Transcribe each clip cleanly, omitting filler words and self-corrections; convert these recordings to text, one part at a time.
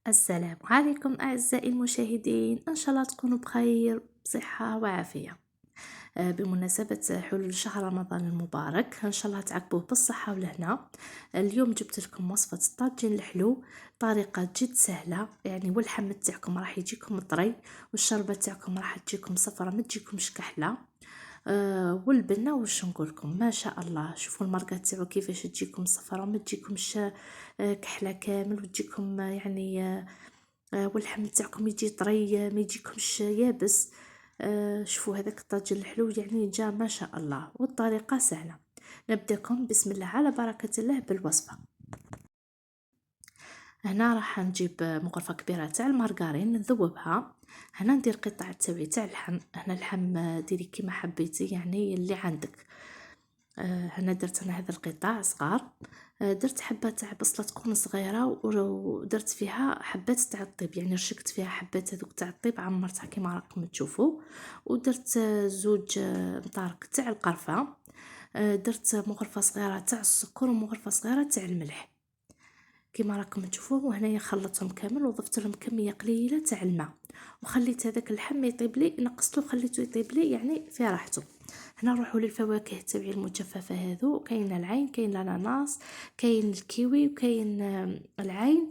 السلام عليكم أعزائي المشاهدين، إن شاء الله تكونوا بخير بصحة وعافية. بمناسبة حلول شهر رمضان المبارك إن شاء الله تعقبوه بالصحة والهنا. اليوم جبت لكم وصفة الطاجين الحلو، طريقة جد سهلة يعني، واللحم تاعكم راح يجيكم طري، والشربة تاعكم راح تجيكم صفرة ما تجيكمش كحلة. والبنة واش نقولكم ما شاء الله، شوفوا المرقة تاعو كيفاش تجيكم صفرة ما تجيكمش كحلة كامل، وتجيكم واللحم تاعكم يجي طري ما يجيكمش يابس. شوفوا هذاك الطاجين الحلو يعني جا ما شاء الله، والطريقة سهلة. نبداكم بسم الله على بركة الله بالوصفة. هنا راح نجيب مغرفة كبيرة تاع المارغرين نذوبها. هنا ندير قطع تاوي تاع اللحم، هنا اللحم ديري كيما حبيتي يعني اللي عندك. هنا درت انا هذا القطع صغار. درت حبة تاع بصلة تكون صغيرة، ودرت فيها حبات تاع الطيب، يعني رشقت فيها حبات هذوك تاع الطيب عمرتها كيما راكم تشوفوا. ودرت زوج مطارق تاع القرفة. درت مغرفة صغيرة تاع السكر ومغرفة صغيرة تاع الملح كيما راكم تشوفوا. وهنايا خلطتهم كامل وضفت لهم كميه قليله تاع الماء، وخليت هذاك اللحم يطيب لي، نقصته وخليته يطيب لي يعني في راحته. هنا نروحوا للفواكه تبعي المجففه، هذو كاين العين، كاين الاناناس، كاين الكيوي، وكاين العين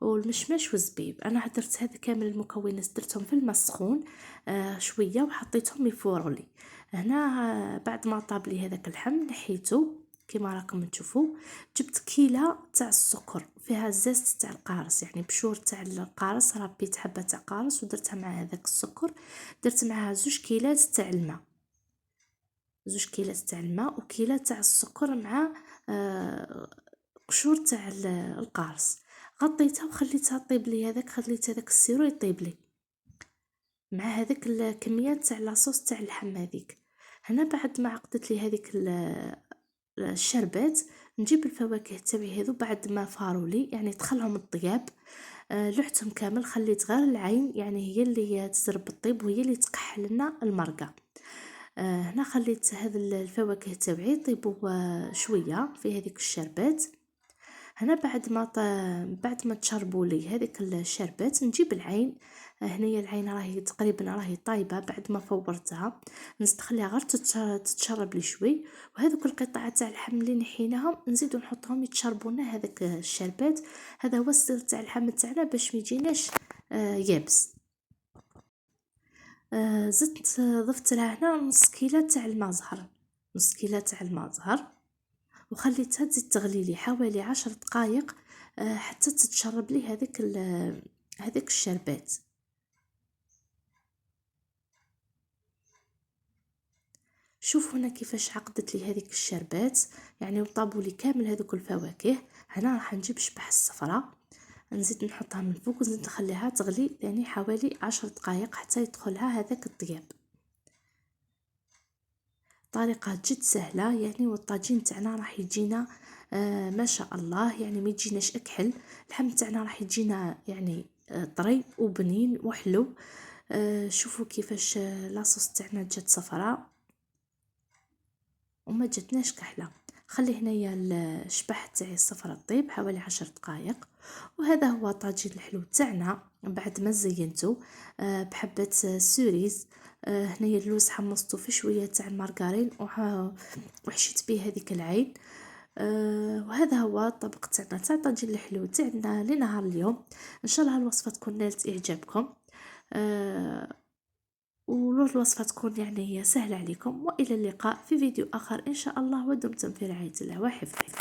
والمشمش والزبيب. انا درت هذا كامل المكونات درتهم في الماء السخون شويه وحطيتهم يفوروا لي. هنا بعد ما طاب لي هذاك اللحم نحيته كما راكم تشوفوا. جبت كيلة تاع السكر فيها زيت تاع القارص، يعني بشور تاع القارص، ربيت حبة تاع قارص ودرتها مع هذاك السكر. درت معها 2 كيلات تاع الماء، 2 كيلات تاع الماء وكيلة تاع السكر مع قشور تاع القارص. غطيتها وخليتها طيب لي، خليت هذاك السيرو يطيب لي مع هذاك الكميات تاع لاصوص تاع اللحم هذيك. هنا بعد ما عقدت لي هذيك الشربات، نجيب الفواكه تاعي هذو بعد ما فارولي يعني دخلهم الطياب. لحتهم كامل، خليت غير العين يعني هي اللي تزرب الطيب وهي اللي تكحل لنا المرقه. هنا خليت هذا الفواكه تاعي يطيبوا شويه في هذيك الشربات. هنا بعد ما تشربوا لي هذيك الشربات نجيب العين. هنايا العين راهي تقريبا راهي طايبه بعد ما فورتها، نخليها غير تتشرب لي شوي. وهذوك القطع تاع اللحم اللي نحيناهم نزيدو نحطهم يتشربوا لنا هذاك الشربات. هذا هو السر تاع اللحم تاعنا باش ما يجيناش يابس. زدت ضفت لها هنا نص كيلة تاع الماء زهر، نص كيلة تاع الماء زهر، وخليتها تزيد تغلي لي حوالي 10 دقائق حتى تتشرب لي هذيك الشربات. شوفوا هنا كيفاش عقدت لي هذيك الشربات يعني، وطابوا لي كامل هذوك الفواكه. هنا راح نجيب شبح الصفراء نزيد نحطها من فوق ونزيد نخليها تغلي يعني حوالي 10 دقائق حتى يدخلها هذاك الطياب. طريقة جد سهلة يعني، والطاجين تاعنا راح يجينا ما شاء الله يعني ما يجيناش اكحل. اللحم تاعنا راح يجينا يعني طري وبنين وحلو. شوفوا كيفاش لاصوص تاعنا جات صفراء وما جاتناش كحله. خلي هنايا الشبح تاعي الصفرة طيب حوالي 10 دقائق. وهذا هو طاجين الحلو تاعنا بعد ما زينته بحبة سوريز. هنايا اللوز حمصته في شوية تاع المارغرين وحشيت به هذيك العين. وهذا هو الطبق تاعنا تاع طاجين الحلو تاعنا لنهار اليوم. ان شاء الله الوصفة تكون نالت اعجابكم، والوصفة تكون يعني سهلة عليكم. وإلى اللقاء في فيديو آخر إن شاء الله، ودمتم في رعاية الله وحفظه.